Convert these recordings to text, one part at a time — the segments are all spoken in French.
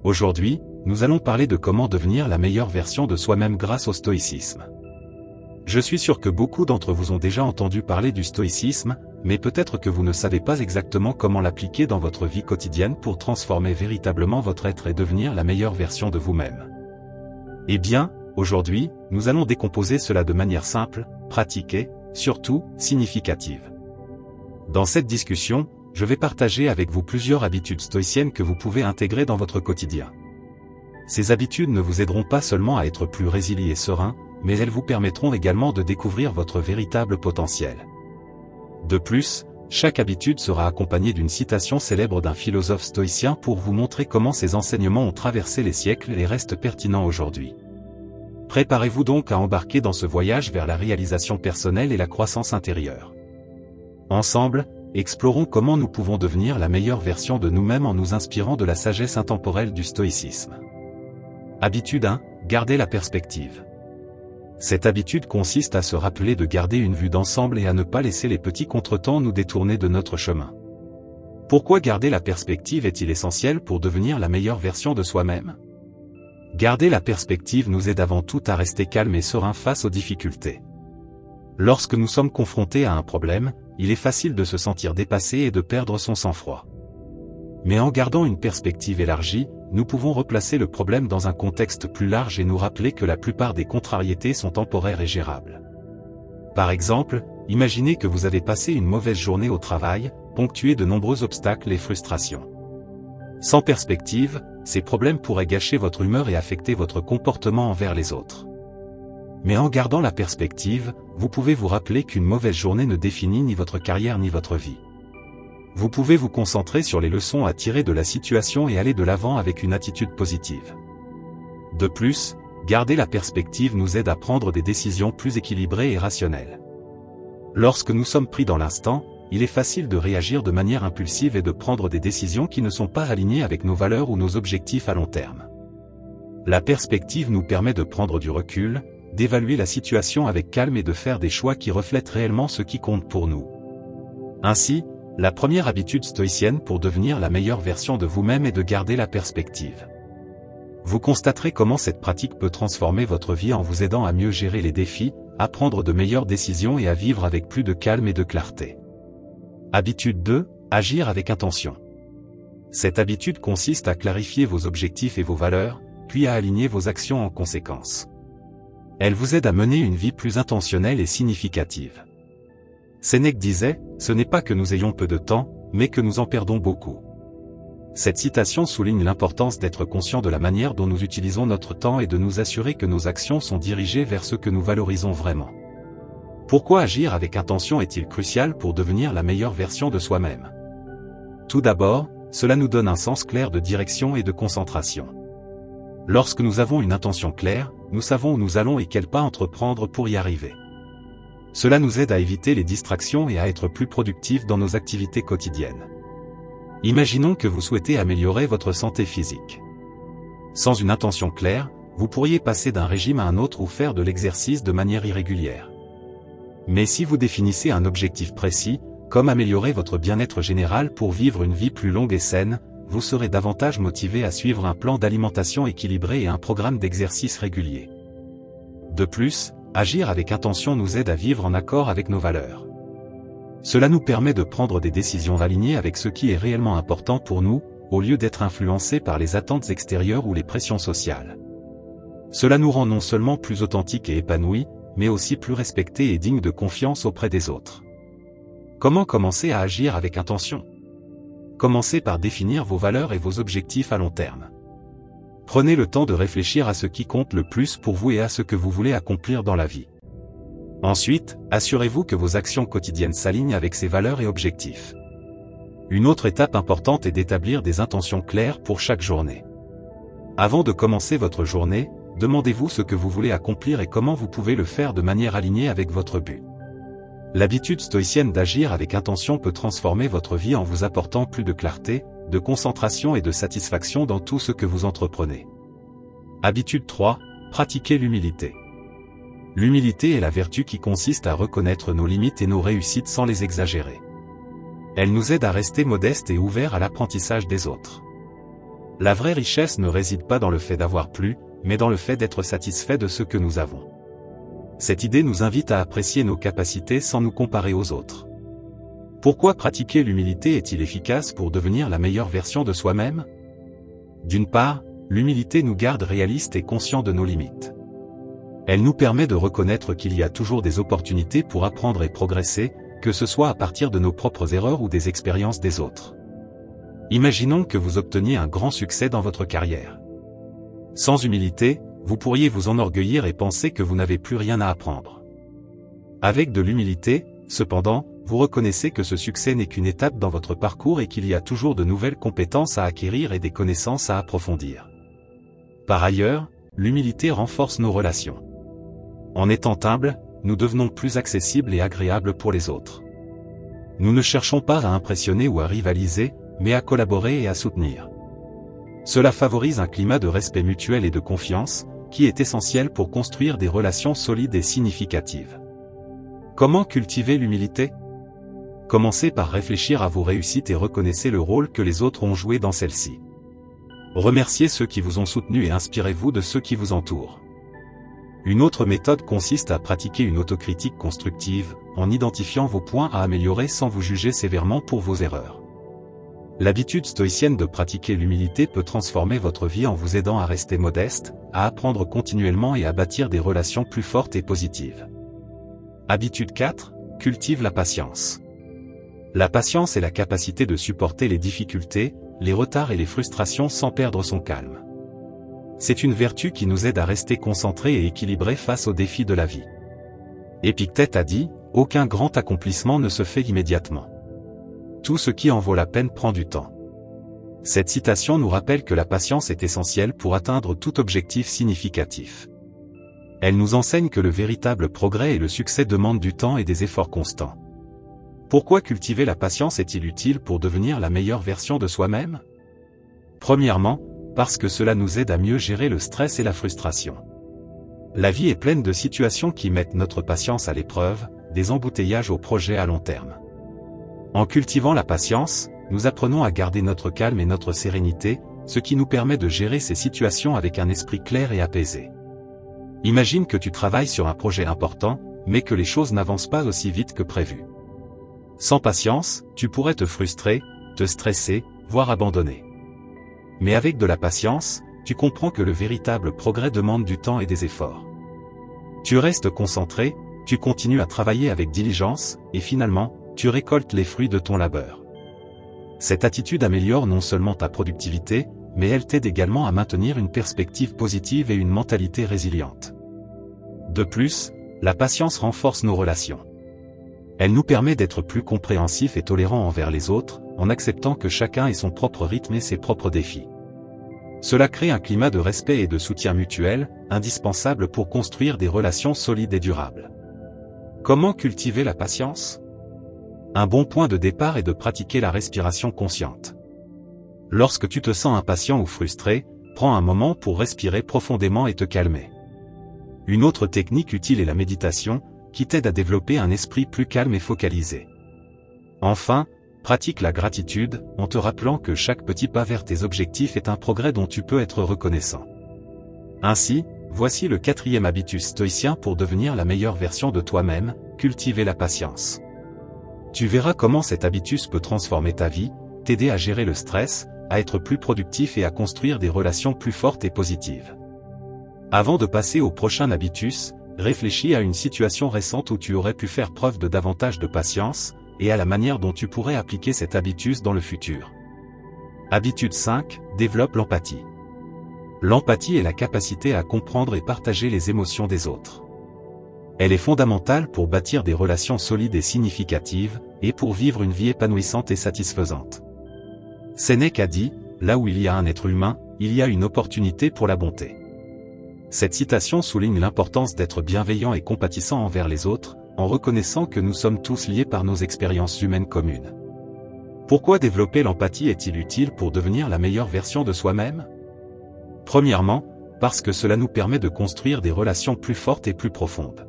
Aujourd'hui, nous allons parler de comment devenir la meilleure version de soi-même grâce au stoïcisme. Je suis sûr que beaucoup d'entre vous ont déjà entendu parler du stoïcisme, mais peut-être que vous ne savez pas exactement comment l'appliquer dans votre vie quotidienne pour transformer véritablement votre être et devenir la meilleure version de vous-même. Eh bien, aujourd'hui, nous allons décomposer cela de manière simple, pratique et, surtout, significative. Dans cette discussion, je vais partager avec vous plusieurs habitudes stoïciennes que vous pouvez intégrer dans votre quotidien. Ces habitudes ne vous aideront pas seulement à être plus résilient et serein, mais elles vous permettront également de découvrir votre véritable potentiel. De plus, chaque habitude sera accompagnée d'une citation célèbre d'un philosophe stoïcien pour vous montrer comment ces enseignements ont traversé les siècles et restent pertinents aujourd'hui. Préparez-vous donc à embarquer dans ce voyage vers la réalisation personnelle et la croissance intérieure. Ensemble, explorons comment nous pouvons devenir la meilleure version de nous-mêmes en nous inspirant de la sagesse intemporelle du stoïcisme. Habitude 1. Garder la perspective. Cette habitude consiste à se rappeler de garder une vue d'ensemble et à ne pas laisser les petits contretemps nous détourner de notre chemin. Pourquoi garder la perspective est-il essentiel pour devenir la meilleure version de soi-même? Garder la perspective nous aide avant tout à rester calme et serein face aux difficultés. Lorsque nous sommes confrontés à un problème, il est facile de se sentir dépassé et de perdre son sang-froid. Mais en gardant une perspective élargie, nous pouvons replacer le problème dans un contexte plus large et nous rappeler que la plupart des contrariétés sont temporaires et gérables. Par exemple, imaginez que vous avez passé une mauvaise journée au travail, ponctuée de nombreux obstacles et frustrations. Sans perspective, ces problèmes pourraient gâcher votre humeur et affecter votre comportement envers les autres. Mais en gardant la perspective, vous pouvez vous rappeler qu'une mauvaise journée ne définit ni votre carrière ni votre vie. Vous pouvez vous concentrer sur les leçons à tirer de la situation et aller de l'avant avec une attitude positive. De plus, garder la perspective nous aide à prendre des décisions plus équilibrées et rationnelles. Lorsque nous sommes pris dans l'instant, il est facile de réagir de manière impulsive et de prendre des décisions qui ne sont pas alignées avec nos valeurs ou nos objectifs à long terme. La perspective nous permet de prendre du recul, d'évaluer la situation avec calme et de faire des choix qui reflètent réellement ce qui compte pour nous. Ainsi, la première habitude stoïcienne pour devenir la meilleure version de vous-même est de garder la perspective. Vous constaterez comment cette pratique peut transformer votre vie en vous aidant à mieux gérer les défis, à prendre de meilleures décisions et à vivre avec plus de calme et de clarté. Habitude 2. Agir avec intention. Cette habitude consiste à clarifier vos objectifs et vos valeurs, puis à aligner vos actions en conséquence. Elle vous aide à mener une vie plus intentionnelle et significative. Sénèque disait, « Ce n'est pas que nous ayons peu de temps, mais que nous en perdons beaucoup ». Cette citation souligne l'importance d'être conscient de la manière dont nous utilisons notre temps et de nous assurer que nos actions sont dirigées vers ce que nous valorisons vraiment. Pourquoi agir avec intention est-il crucial pour devenir la meilleure version de soi-même? Tout d'abord, cela nous donne un sens clair de direction et de concentration. Lorsque nous avons une intention claire, nous savons où nous allons et quels pas entreprendre pour y arriver. Cela nous aide à éviter les distractions et à être plus productifs dans nos activités quotidiennes. Imaginons que vous souhaitez améliorer votre santé physique. Sans une intention claire, vous pourriez passer d'un régime à un autre ou faire de l'exercice de manière irrégulière. Mais si vous définissez un objectif précis, comme améliorer votre bien-être général pour vivre une vie plus longue et saine, vous serez davantage motivé à suivre un plan d'alimentation équilibré et un programme d'exercice régulier. De plus, agir avec intention nous aide à vivre en accord avec nos valeurs. Cela nous permet de prendre des décisions alignées avec ce qui est réellement important pour nous, au lieu d'être influencés par les attentes extérieures ou les pressions sociales. Cela nous rend non seulement plus authentiques et épanouis, mais aussi plus respectés et dignes de confiance auprès des autres. Comment commencer à agir avec intention? Commencez par définir vos valeurs et vos objectifs à long terme. Prenez le temps de réfléchir à ce qui compte le plus pour vous et à ce que vous voulez accomplir dans la vie. Ensuite, assurez-vous que vos actions quotidiennes s'alignent avec ces valeurs et objectifs. Une autre étape importante est d'établir des intentions claires pour chaque journée. Avant de commencer votre journée, demandez-vous ce que vous voulez accomplir et comment vous pouvez le faire de manière alignée avec votre but. L'habitude stoïcienne d'agir avec intention peut transformer votre vie en vous apportant plus de clarté, de concentration et de satisfaction dans tout ce que vous entreprenez. Habitude 3. Pratiquez l'humilité. L'humilité est la vertu qui consiste à reconnaître nos limites et nos réussites sans les exagérer. Elle nous aide à rester modestes et ouverts à l'apprentissage des autres. La vraie richesse ne réside pas dans le fait d'avoir plus, mais dans le fait d'être satisfait de ce que nous avons. Cette idée nous invite à apprécier nos capacités sans nous comparer aux autres. Pourquoi pratiquer l'humilité est-il efficace pour devenir la meilleure version de soi-même? D'une part, l'humilité nous garde réalistes et conscients de nos limites. Elle nous permet de reconnaître qu'il y a toujours des opportunités pour apprendre et progresser, que ce soit à partir de nos propres erreurs ou des expériences des autres. Imaginons que vous obteniez un grand succès dans votre carrière. Sans humilité, vous pourriez vous enorgueillir et penser que vous n'avez plus rien à apprendre. Avec de l'humilité, cependant, vous reconnaissez que ce succès n'est qu'une étape dans votre parcours et qu'il y a toujours de nouvelles compétences à acquérir et des connaissances à approfondir. Par ailleurs, l'humilité renforce nos relations. En étant humbles, nous devenons plus accessibles et agréables pour les autres. Nous ne cherchons pas à impressionner ou à rivaliser, mais à collaborer et à soutenir. Cela favorise un climat de respect mutuel et de confiance, qui est essentiel pour construire des relations solides et significatives. Comment cultiver l'humilité? Commencez par réfléchir à vos réussites et reconnaissez le rôle que les autres ont joué dans celles-ci. Remerciez ceux qui vous ont soutenu et inspirez-vous de ceux qui vous entourent. Une autre méthode consiste à pratiquer une autocritique constructive, en identifiant vos points à améliorer sans vous juger sévèrement pour vos erreurs. L'habitude stoïcienne de pratiquer l'humilité peut transformer votre vie en vous aidant à rester modeste, à apprendre continuellement et à bâtir des relations plus fortes et positives. Habitude 4, cultive la patience. La patience est la capacité de supporter les difficultés, les retards et les frustrations sans perdre son calme. C'est une vertu qui nous aide à rester concentrés et équilibrés face aux défis de la vie. Épictète a dit, « Aucun grand accomplissement ne se fait immédiatement. Tout ce qui en vaut la peine prend du temps. » Cette citation nous rappelle que la patience est essentielle pour atteindre tout objectif significatif. Elle nous enseigne que le véritable progrès et le succès demandent du temps et des efforts constants. Pourquoi cultiver la patience est-il utile pour devenir la meilleure version de soi-même? Premièrement, parce que cela nous aide à mieux gérer le stress et la frustration. La vie est pleine de situations qui mettent notre patience à l'épreuve, des embouteillages aux projets à long terme. En cultivant la patience, nous apprenons à garder notre calme et notre sérénité, ce qui nous permet de gérer ces situations avec un esprit clair et apaisé. Imagine que tu travailles sur un projet important, mais que les choses n'avancent pas aussi vite que prévu. Sans patience, tu pourrais te frustrer, te stresser, voire abandonner. Mais avec de la patience, tu comprends que le véritable progrès demande du temps et des efforts. Tu restes concentré, tu continues à travailler avec diligence, et finalement, tu récoltes les fruits de ton labeur. Cette attitude améliore non seulement ta productivité, mais elle t'aide également à maintenir une perspective positive et une mentalité résiliente. De plus, la patience renforce nos relations. Elle nous permet d'être plus compréhensifs et tolérants envers les autres, en acceptant que chacun ait son propre rythme et ses propres défis. Cela crée un climat de respect et de soutien mutuel, indispensable pour construire des relations solides et durables. Comment cultiver la patience? Un bon point de départ est de pratiquer la respiration consciente. Lorsque tu te sens impatient ou frustré, prends un moment pour respirer profondément et te calmer. Une autre technique utile est la méditation, qui t'aide à développer un esprit plus calme et focalisé. Enfin, pratique la gratitude, en te rappelant que chaque petit pas vers tes objectifs est un progrès dont tu peux être reconnaissant. Ainsi, voici le 4e habitus stoïcien pour devenir la meilleure version de toi-même, cultiver la patience. Tu verras comment cet habitus peut transformer ta vie, t'aider à gérer le stress, à être plus productif et à construire des relations plus fortes et positives. Avant de passer au prochain habitus, réfléchis à une situation récente où tu aurais pu faire preuve de davantage de patience, et à la manière dont tu pourrais appliquer cet habitus dans le futur. Habitude 5, développe l'empathie. L'empathie est la capacité à comprendre et partager les émotions des autres. Elle est fondamentale pour bâtir des relations solides et significatives, et pour vivre une vie épanouissante et satisfaisante. Sénèque a dit, « Là où il y a un être humain, il y a une opportunité pour la bonté. » Cette citation souligne l'importance d'être bienveillant et compatissant envers les autres, en reconnaissant que nous sommes tous liés par nos expériences humaines communes. Pourquoi développer l'empathie est-il utile pour devenir la meilleure version de soi-même? Premièrement, parce que cela nous permet de construire des relations plus fortes et plus profondes.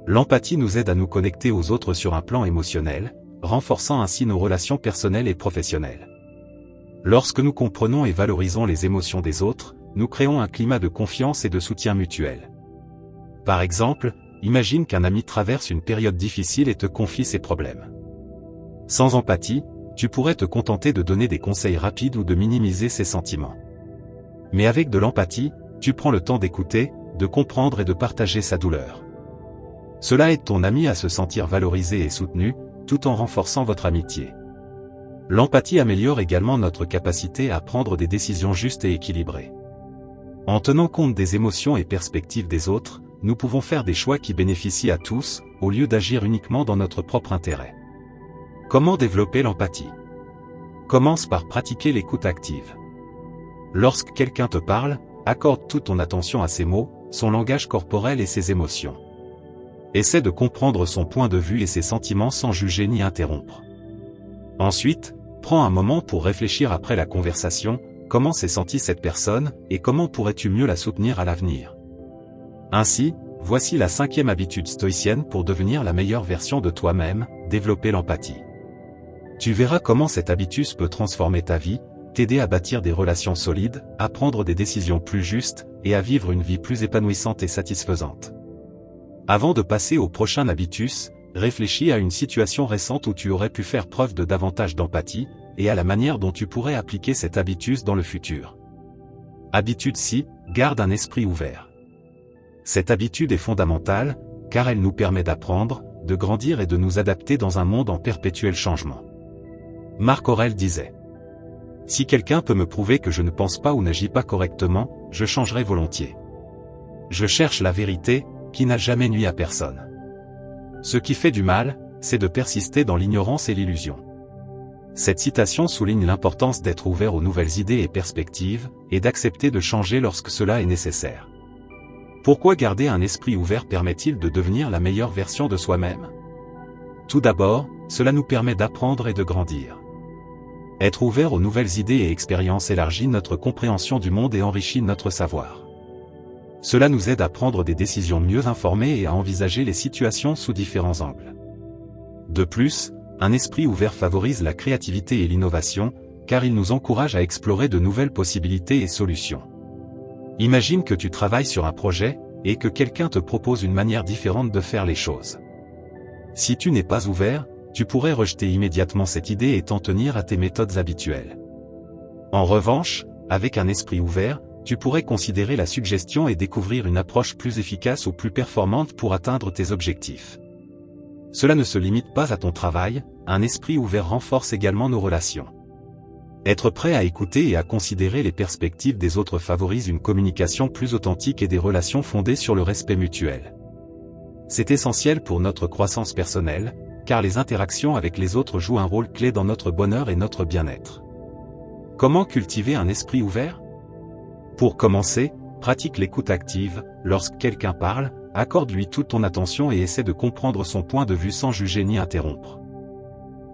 L'empathie nous aide à nous connecter aux autres sur un plan émotionnel, renforçant ainsi nos relations personnelles et professionnelles. Lorsque nous comprenons et valorisons les émotions des autres, nous créons un climat de confiance et de soutien mutuel. Par exemple, imagine qu'un ami traverse une période difficile et te confie ses problèmes. Sans empathie, tu pourrais te contenter de donner des conseils rapides ou de minimiser ses sentiments. Mais avec de l'empathie, tu prends le temps d'écouter, de comprendre et de partager sa douleur. Cela aide ton ami à se sentir valorisé et soutenu, tout en renforçant votre amitié. L'empathie améliore également notre capacité à prendre des décisions justes et équilibrées. En tenant compte des émotions et perspectives des autres, nous pouvons faire des choix qui bénéficient à tous, au lieu d'agir uniquement dans notre propre intérêt. Comment développer l'empathie? Commence par pratiquer l'écoute active. Lorsque quelqu'un te parle, accorde toute ton attention à ses mots, son langage corporel et ses émotions. Essaie de comprendre son point de vue et ses sentiments sans juger ni interrompre. Ensuite, prends un moment pour réfléchir après la conversation, comment s'est sentie cette personne, et comment pourrais-tu mieux la soutenir à l'avenir. Ainsi, voici la 5e habitude stoïcienne pour devenir la meilleure version de toi-même, développer l'empathie. Tu verras comment cette habitude peut transformer ta vie, t'aider à bâtir des relations solides, à prendre des décisions plus justes, et à vivre une vie plus épanouissante et satisfaisante. Avant de passer au prochain habitus, réfléchis à une situation récente où tu aurais pu faire preuve de davantage d'empathie, et à la manière dont tu pourrais appliquer cet habitus dans le futur. Habitude 6, garde un esprit ouvert. Cette habitude est fondamentale, car elle nous permet d'apprendre, de grandir et de nous adapter dans un monde en perpétuel changement. Marc Aurèle disait: « Si quelqu'un peut me prouver que je ne pense pas ou n'agis pas correctement, je changerai volontiers. Je cherche la vérité, qui n'a jamais nui à personne. Ce qui fait du mal, c'est de persister dans l'ignorance et l'illusion. » Cette citation souligne l'importance d'être ouvert aux nouvelles idées et perspectives, et d'accepter de changer lorsque cela est nécessaire. Pourquoi garder un esprit ouvert permet-il de devenir la meilleure version de soi-même? Tout d'abord, cela nous permet d'apprendre et de grandir. Être ouvert aux nouvelles idées et expériences élargit notre compréhension du monde et enrichit notre savoir. Cela nous aide à prendre des décisions mieux informées et à envisager les situations sous différents angles. De plus, un esprit ouvert favorise la créativité et l'innovation, car il nous encourage à explorer de nouvelles possibilités et solutions. Imagine que tu travailles sur un projet, et que quelqu'un te propose une manière différente de faire les choses. Si tu n'es pas ouvert, tu pourrais rejeter immédiatement cette idée et t'en tenir à tes méthodes habituelles. En revanche, avec un esprit ouvert, tu pourrais considérer la suggestion et découvrir une approche plus efficace ou plus performante pour atteindre tes objectifs. Cela ne se limite pas à ton travail, un esprit ouvert renforce également nos relations. Être prêt à écouter et à considérer les perspectives des autres favorise une communication plus authentique et des relations fondées sur le respect mutuel. C'est essentiel pour notre croissance personnelle, car les interactions avec les autres jouent un rôle clé dans notre bonheur et notre bien-être. Comment cultiver un esprit ouvert? Pour commencer, pratique l'écoute active. Lorsque quelqu'un parle, accorde-lui toute ton attention et essaie de comprendre son point de vue sans juger ni interrompre.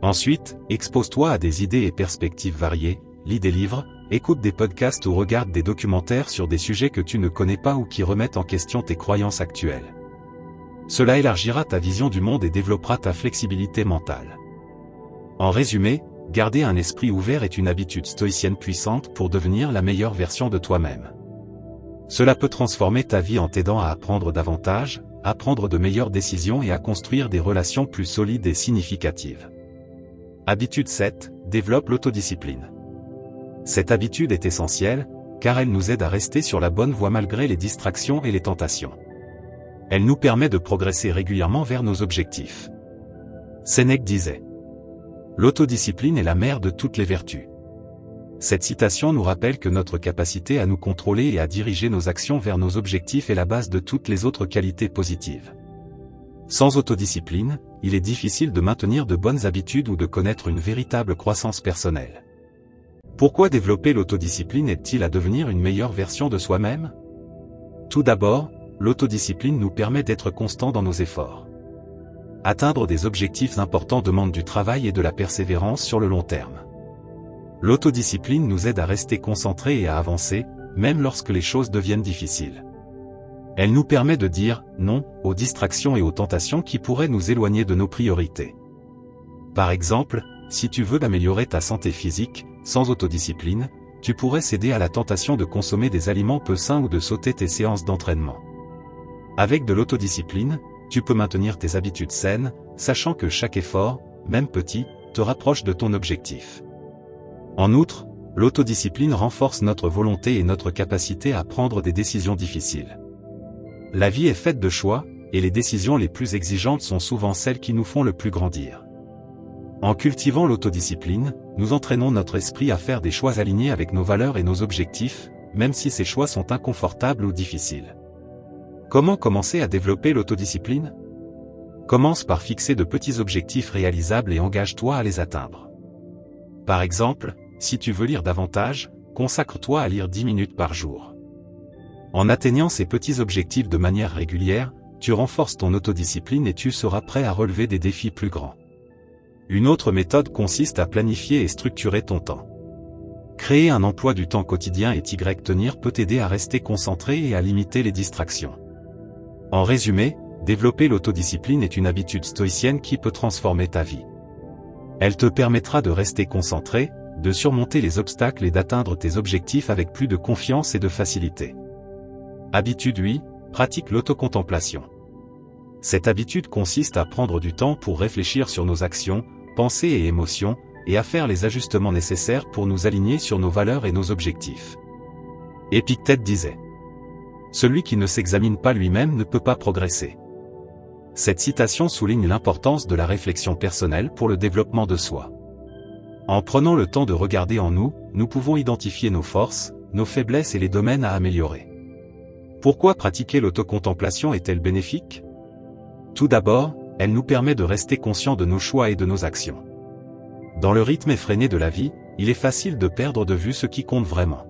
Ensuite, expose-toi à des idées et perspectives variées, lis des livres, écoute des podcasts ou regarde des documentaires sur des sujets que tu ne connais pas ou qui remettent en question tes croyances actuelles. Cela élargira ta vision du monde et développera ta flexibilité mentale. En résumé, garder un esprit ouvert est une habitude stoïcienne puissante pour devenir la meilleure version de toi-même. Cela peut transformer ta vie en t'aidant à apprendre davantage, à prendre de meilleures décisions et à construire des relations plus solides et significatives. Habitude 7, développe l'autodiscipline. Cette habitude est essentielle, car elle nous aide à rester sur la bonne voie malgré les distractions et les tentations. Elle nous permet de progresser régulièrement vers nos objectifs. Sénèque disait: « L'autodiscipline est la mère de toutes les vertus. » Cette citation nous rappelle que notre capacité à nous contrôler et à diriger nos actions vers nos objectifs est la base de toutes les autres qualités positives. Sans autodiscipline, il est difficile de maintenir de bonnes habitudes ou de connaître une véritable croissance personnelle. Pourquoi développer l'autodiscipline aide-t-il à devenir une meilleure version de soi-même? Tout d'abord, l'autodiscipline nous permet d'être constant dans nos efforts. Atteindre des objectifs importants demande du travail et de la persévérance sur le long terme. L'autodiscipline nous aide à rester concentrés et à avancer, même lorsque les choses deviennent difficiles. Elle nous permet de dire non aux distractions et aux tentations qui pourraient nous éloigner de nos priorités. Par exemple, si tu veux améliorer ta santé physique, sans autodiscipline, tu pourrais céder à la tentation de consommer des aliments peu sains ou de sauter tes séances d'entraînement. Avec de l'autodiscipline, tu peux maintenir tes habitudes saines, sachant que chaque effort, même petit, te rapproche de ton objectif. En outre, l'autodiscipline renforce notre volonté et notre capacité à prendre des décisions difficiles. La vie est faite de choix, et les décisions les plus exigeantes sont souvent celles qui nous font le plus grandir. En cultivant l'autodiscipline, nous entraînons notre esprit à faire des choix alignés avec nos valeurs et nos objectifs, même si ces choix sont inconfortables ou difficiles. Comment commencer à développer l'autodiscipline? Commence par fixer de petits objectifs réalisables et engage-toi à les atteindre. Par exemple, si tu veux lire davantage, consacre-toi à lire 10 minutes par jour. En atteignant ces petits objectifs de manière régulière, tu renforces ton autodiscipline et tu seras prêt à relever des défis plus grands. Une autre méthode consiste à planifier et structurer ton temps. Créer un emploi du temps quotidien et tenir peut t'aider à rester concentré et à limiter les distractions. En résumé, développer l'autodiscipline est une habitude stoïcienne qui peut transformer ta vie. Elle te permettra de rester concentré, de surmonter les obstacles et d'atteindre tes objectifs avec plus de confiance et de facilité. Habitude 8, pratique l'autocontemplation. Cette habitude consiste à prendre du temps pour réfléchir sur nos actions, pensées et émotions, et à faire les ajustements nécessaires pour nous aligner sur nos valeurs et nos objectifs. Épictète disait: celui qui ne s'examine pas lui-même ne peut pas progresser. Cette citation souligne l'importance de la réflexion personnelle pour le développement de soi. En prenant le temps de regarder en nous, nous pouvons identifier nos forces, nos faiblesses et les domaines à améliorer. Pourquoi pratiquer l'autocontemplation est-elle bénéfique? Tout d'abord, elle nous permet de rester conscients de nos choix et de nos actions. Dans le rythme effréné de la vie, il est facile de perdre de vue ce qui compte vraiment.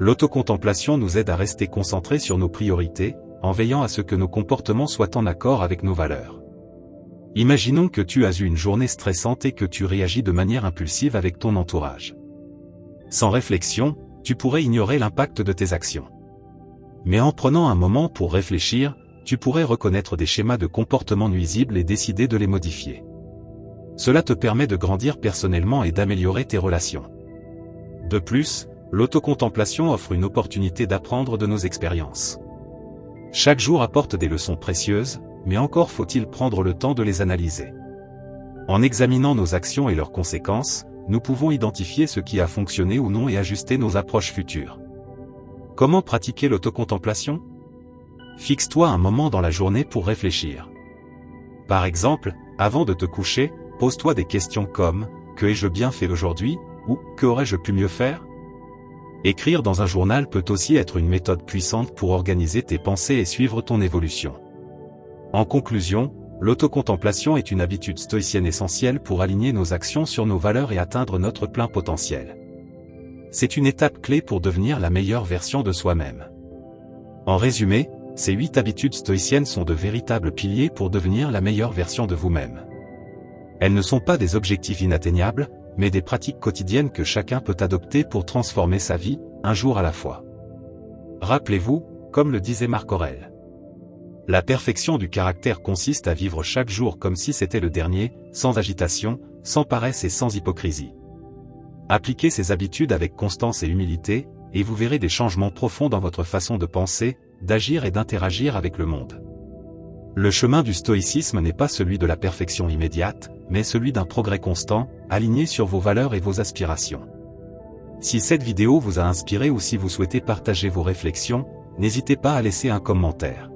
L'autocontemplation nous aide à rester concentrés sur nos priorités, en veillant à ce que nos comportements soient en accord avec nos valeurs. Imaginons que tu as eu une journée stressante et que tu réagis de manière impulsive avec ton entourage. Sans réflexion, tu pourrais ignorer l'impact de tes actions. Mais en prenant un moment pour réfléchir, tu pourrais reconnaître des schémas de comportement nuisibles et décider de les modifier. Cela te permet de grandir personnellement et d'améliorer tes relations. De plus, l'autocontemplation offre une opportunité d'apprendre de nos expériences. Chaque jour apporte des leçons précieuses, mais encore faut-il prendre le temps de les analyser. En examinant nos actions et leurs conséquences, nous pouvons identifier ce qui a fonctionné ou non et ajuster nos approches futures. Comment pratiquer l'autocontemplation? Fixe-toi un moment dans la journée pour réfléchir. Par exemple, avant de te coucher, pose-toi des questions comme « Que ai-je bien fait aujourd'hui ?» ou « Que aurais-je pu mieux faire ?» Écrire dans un journal peut aussi être une méthode puissante pour organiser tes pensées et suivre ton évolution. En conclusion, l'autocontemplation est une habitude stoïcienne essentielle pour aligner nos actions sur nos valeurs et atteindre notre plein potentiel. C'est une étape clé pour devenir la meilleure version de soi-même. En résumé, ces 8 habitudes stoïciennes sont de véritables piliers pour devenir la meilleure version de vous-même. Elles ne sont pas des objectifs inatteignables, mais des pratiques quotidiennes que chacun peut adopter pour transformer sa vie, un jour à la fois. Rappelez-vous, comme le disait Marc Aurèle, la perfection du caractère consiste à vivre chaque jour comme si c'était le dernier, sans agitation, sans paresse et sans hypocrisie. Appliquez ces habitudes avec constance et humilité, et vous verrez des changements profonds dans votre façon de penser, d'agir et d'interagir avec le monde. Le chemin du stoïcisme n'est pas celui de la perfection immédiate, mais celui d'un progrès constant, aligné sur vos valeurs et vos aspirations. Si cette vidéo vous a inspiré ou si vous souhaitez partager vos réflexions, n'hésitez pas à laisser un commentaire.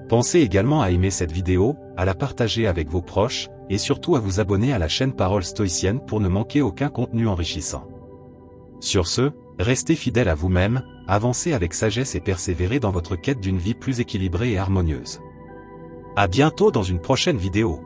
Pensez également à aimer cette vidéo, à la partager avec vos proches, et surtout à vous abonner à la chaîne Parole Stoïcienne pour ne manquer aucun contenu enrichissant. Sur ce, restez fidèles à vous-même, avancez avec sagesse et persévérez dans votre quête d'une vie plus équilibrée et harmonieuse. À bientôt dans une prochaine vidéo.